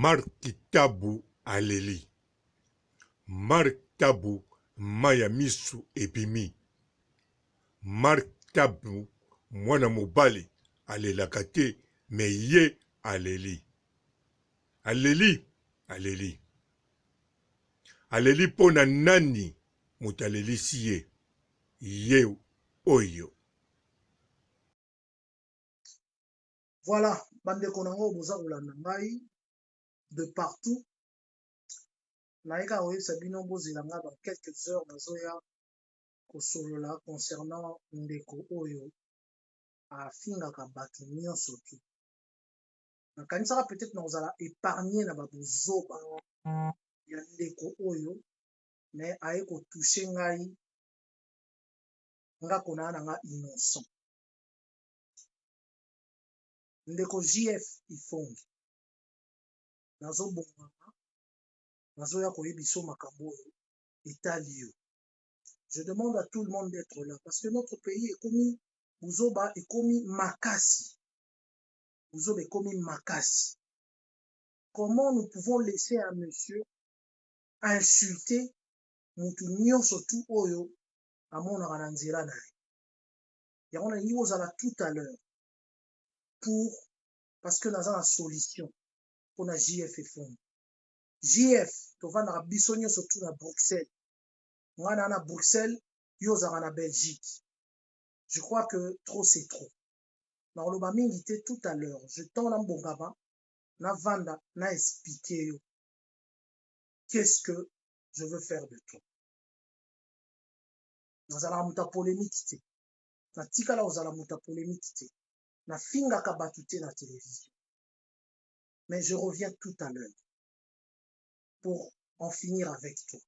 Markitabu aleli. Markitabu mayamisu epimi. Markitabu mwana mobali alelaka te me ye aleli. Aleli, aleli. Aleli pona nani mutaleli siye. Ye oyo. Voilà, bande konango boza kolanda ngai de partout. Naika oye sabino bozilanga dans quelques heures nazoya kosolola concernant ndeko oyo afingaka bato nyonso tu. Nakanisaka peut-être nakozala épargné na babozoba ya ndeko oyo mais aye kotouche ngai nga kona na nga innocent. Ndeko JF Ifongi nazobongama nazoya koyebiso makambo oyo etali yo. Je demande à tout le monde d'être là parce que notre pays est commis buzoba est commis makasi. Buzoba est commis makasi. Comment nous pouvons laisser un monsieur insulter mutu nyonso tu oyo amonaka na nzela na ye. Yango na niveau ozala tout à l'heure pour parce que naza na solution pour na JF Ifongi. JF tovandaka biso nyonso tu na Bruxelles. Ngana na Bruxelles, yo zaka na Belgique. Je crois que trop c'est trop. Na oloba mingi te tout à l'heure. Je tends na mbongaba, na vanda, na expliquer yo. Qu'est-ce que je veux faire de toi? Nazala muta polémique te. Na tikala ozala muta polémique te. Na finga kabatu te na télévision. Mais je reviens tout à l'heure pour en finir avec toi.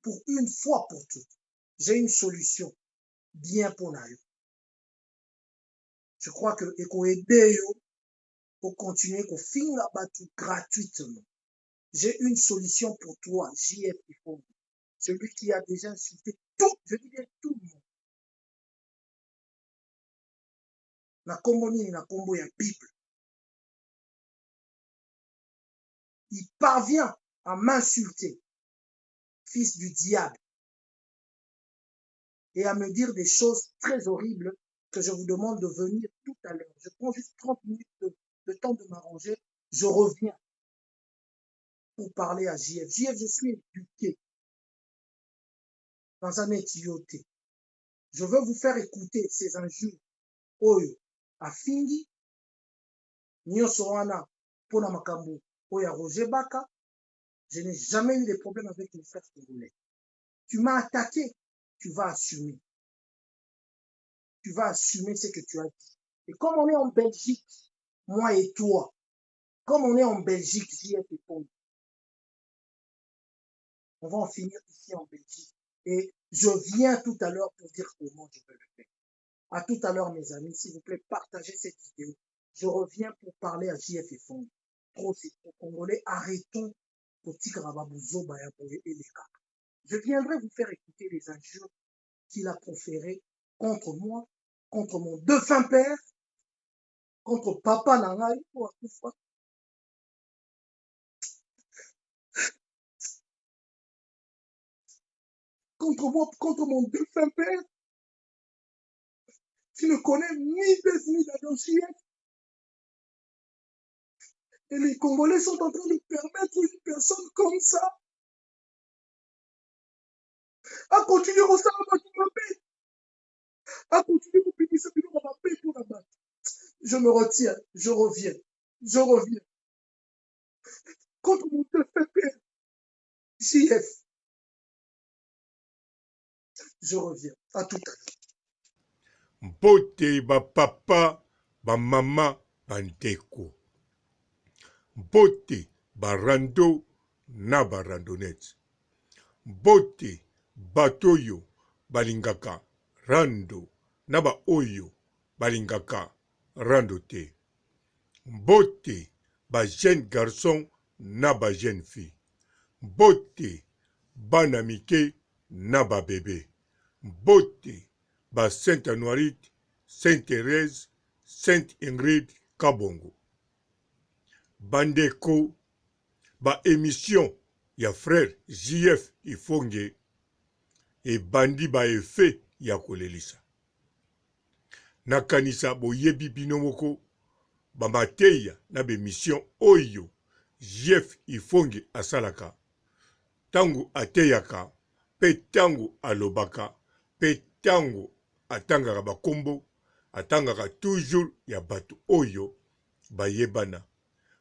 Pour une fois pour toutes. J'ai une solution bien pour naïo. Je crois que eko aider yo pour continuer qu'on finga batu gratuitement. J'ai une solution pour toi, JF Ifongi. Celui qui a déjà insulté tout, je dis bien tout le monde. Na kombo nini na kombo ya Bible. Il parvient à m'insulter, fils du diable, et à me dire des choses très horribles que je vous demande de venir tout à l'heure. Je prends juste 30 minutes de temps de m'arranger. Je reviens pour parler à JF. JF, je suis éduqué dans un étioté. Je veux vous faire écouter ces injures. Oyo, afingi, nyonso wana, pona makambo, oya Roger Baka. Je n'ai jamais eu de problème avec les frères congolais. Tu m'as attaqué, tu vas assumer. Tu vas assumer ce que tu as dit. Et comme on est en Belgique, moi et toi, comme on est en Belgique, JF Ifongi, on va en finir ici en Belgique. Et je viens tout à l'heure pour dire comment je vais le faire. À tout à l'heure, mes amis, s'il vous plaît, partagez cette vidéo. Je reviens pour parler à JF Ifongi. Trop, c'est trop congolais. Arrêtons. Je viendrai vous faire écouter les injures qu'il a proférées contre moi, contre mon défunt père, contre papa Nangai, contre moi, contre mon défunt père. Tu ne connais ni Bess ni Dadochief. Et les Congolais sont en train de permettre une personne comme ça à continuer au sein de ma paix, à continuer au pays de ma paix pour la battre. Je me retiens, je reviens, je reviens. Contre mon défunt père, JF. Je reviens. À tout à l'heure. Mpote ba papa, ba mama, bandeko. Mpote ba rando na ba randonnette. Mpote batoyo balingaka rando na ba oyo balingaka rando te. Mpote ba jeune garçon na ba jeune fille. Mpote bana mike na ba bébé. Mpote ba Sainte Anuarite, Sainte Thérèse, Sainte Ingrid Kabongo. Bandeko, ba émission ya frère JF Ifonge e bandi ba efe ya kolelisa. Nakanisa boyebi bino moko ba mateya na be mission oyo JF Ifonge asalaka. Tango ateyaka, pe tango alobaka, pe tango atangaka bakombo, atangaka toujours ya batu oyo bayebana.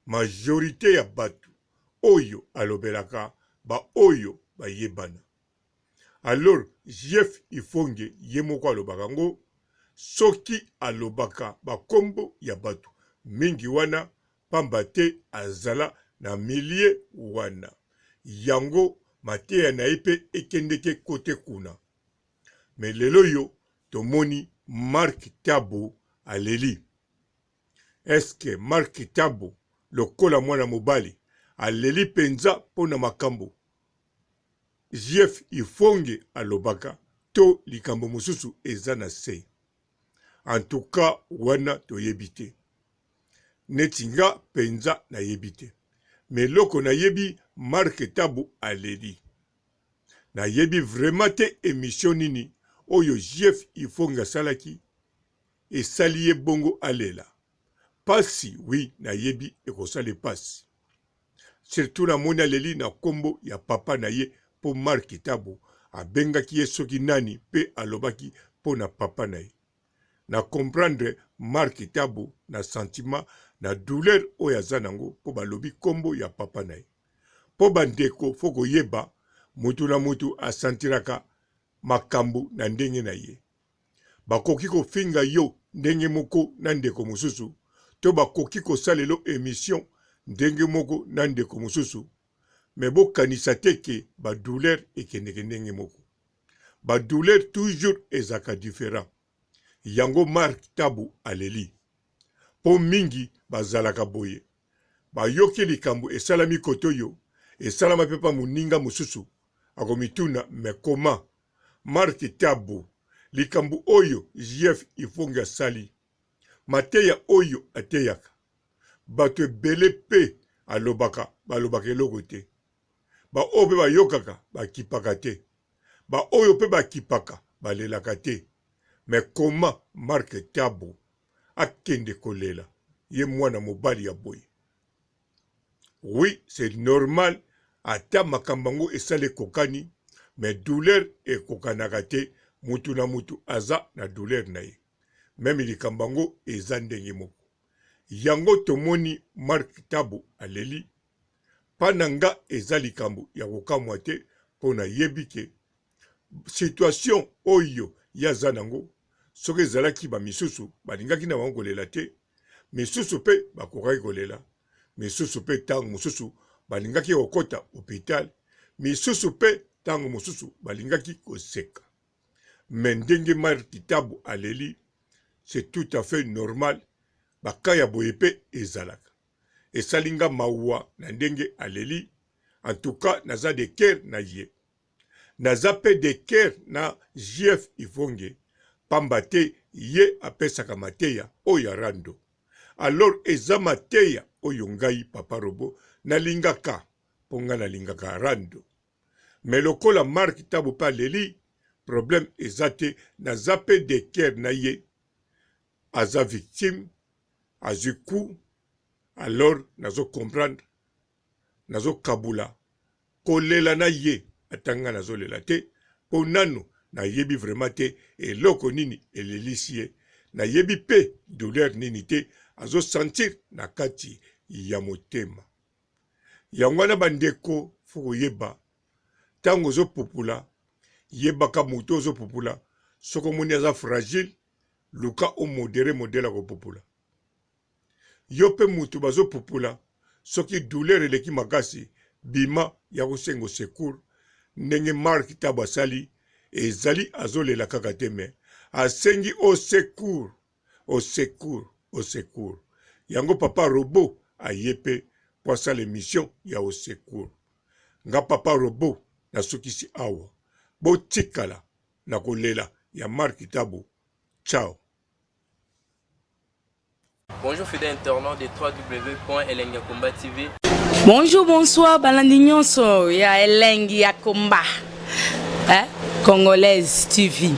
Majorité ya batu oyo alobelaka ba oyo bayebana. Alors JF Ifonge ye moko alobaka ngo soki alobaka bakombo ya batu mingi wana pamba te azala na milie wana. Yango mateya na ye mpe ekendeke kote kuna. Me lelo yo tomoni Mark Tabo aleli. Eske Mark Tabo lokola mwana mobali aleli penza pona makambo JF Ifonge alobaka to likambo mosusu eza na se. En tout cas wana toyebi te. Neti nga penza na yebi te. Me loko na yebi Mark Tabo aleli. Na yebi vraiment te émission nini oyo JF Ifonge asalaki esali ye bongo alela. Pasi, oui, na yebi ekosali pasi. Surtout na moni aleli na kombo ya papa na ye po Mark Tabo abengaki ye soki nani pe alobaki po na papa na ye. Na comprendre Mark Tabo na sentiment na douleur oyo aza nango po balobi kombo ya papa na ye. Po bandeko foko yeba mutu na mutu asantiraka makambo na ndenge na ye. Bakoki kofinga yo ndenge moko na ndeko mosusu, to bakoki kosalelo émission ndenge moko na ndeko mosusu, me bokanisa te ke badouleur ekendeke ndenge moko. Badouleur toujours ezaka différent. Yango Mark Tabo aleli. Po mingi bazalaka boye. Bayoki likambo esalami koto yo, esalama pepa muninga mosusu, akomituna me koma Mark Tabo likambo oyo JF Ifonge asali. Mateya oyo ateyaka. Bato ebele pe alobaka, balobaka eloko te. Ba oyo pe bayokaka, bakipaka te. Ba oyo pe bakipaka, balelaka te. Me koma Mark Tabo akende kolela. Ye mwana mobali ya boye. Oui, c'est normal. Ata makambango esale kokani. Mais douleur e kokanaka te. Mutu na mutu aza na douleur na ye. Même likambango eza ndenge moko. Yango tomoni Mark Tabo aleli. Pananga eza likambo ya kokamwa te pona yebike. Situation oyo yaza nango. Soki ezalaki ba misusu balingaki na bango kolela te. Misusu pe bakokaki kolela. Misusu pe tango mosusu balingaki kokota hôpital. Misusu pe tango mosusu balingaki koseka. Mais ndenge Mark Tabo aleli, c'est tout à fait normal. Bakaya boye pe ezalaka. Esalinga mawa na ndenge aleli. En tout cas, naza de cœur na ye. Naza pe de cœur na JF Ifonge. Pambate ye apesaka mateya oya rando. Alors eza mateya oyo ngai papa robo nalingaka. Ponga nalingaka rando. Mais lokola Mark Tabo pa leli, problème ezate naza pe de cœur na ye. Aza victime, azuku, alors nazo comprendre, nazo kabula, kolela na ye, atanga nazo lela te, po nano na yebi vraiment te, eloko nini elelisi ye, na yebi pe douleur nini te, azo sentir na kati ya motema. Yangwana bandeko foko yeba, tango zo popula, yebaka muto zo popula, soko moni aza fragile, luka o modèle ko popula. Yo pe mutu bazo popula, soki douleur eleki makasi, bima ya kosengo secours, ndenge Mark Tabo asali, ezali azolela kaka te me, asengi au secours, au secours, au secours. Yango papa robo ayepe po asala émission ya au secours. Nga papa robo na sukisi awa. Bo tikala na kolela ya Mark Tabo. Ciao. Bonjour fidèles internautes de www.elengakomba TV. Bonjour, bonsoir, balandi nyonso ya elengi ya komba. Congolaise TV.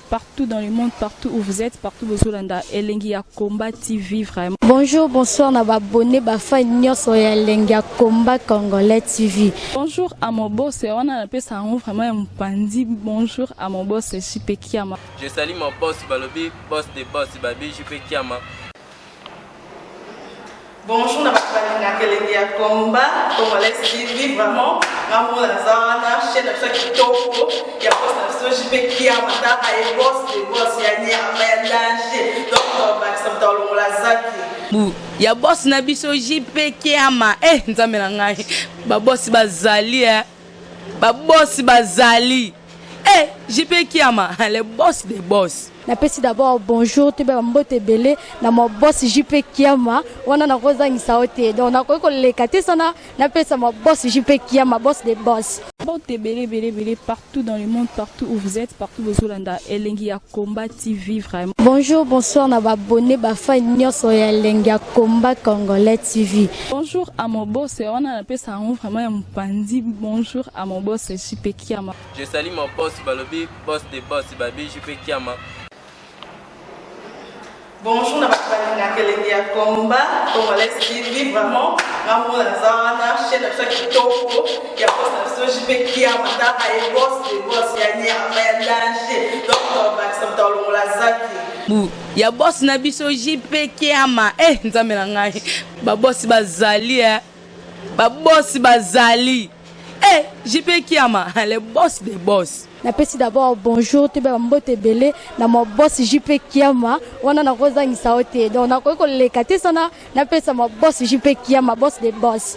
Partout dans le monde, partout où vous êtes, partout où vous êtes, elengi ya komba TV vraiment. Bonjour, bonsoir, na abonné bafa nyonso ya elengi ya komba Congolais TV. Bonjour à mon boss, on a appelé ça vraiment un pandi. Bonjour à mon boss, JP Kiama. Je salue mon boss Balobi, boss des boss Babi, JP Kiama. Bonjour, na elengi ya komba Congolais TV vraiment. Ngamo na zana chaîne na chaque topo ya boss na JP Kiama ta ay boss des boss ya ni ya danger. Donc ba samta longola zaki. Ya boss na biso JP Kiama nzambe na ngai ba boss bazali ba boss bazali JP Kiama le boss des boss. Napesi d'abord bonjour te ba mbote belé na mo boss JP Kiama wana na kozangisa ote donc na ko lekate sana napesa mo boss JP Kiama boss des boss. Partout dans le monde, partout où vous êtes, partout où vous êtes, elengi ya komba TV vraiment. Bonjour, bonsoir, na abonné bafa nyonso ya elengi ya komba Congolais TV. Bonjour à mon boss, on a appelé ça vraiment un pandi. Bonjour à mon boss, JP Kiama. Je salue mon boss Balobi, boss des boss Babi, JP Kiama. Bonjour, na elengi ya komba Congolais TV vraiment. Ngamo na zana chaîne na chaque topo ya boss na JP Kiama ta ay boss des boss ya ni ya danger. Donc ba samta longola zaki. Ya boss na biso JP Kiama nzambe na ngai ba boss bazali ba boss bazali JP Kiama le boss des boss. Napesi d'abord bonjour te ba mbote belé na mo boss JP Kiama wana na kozangisa ote donc na ko lekate sana napesa mo boss JP Kiama boss des boss.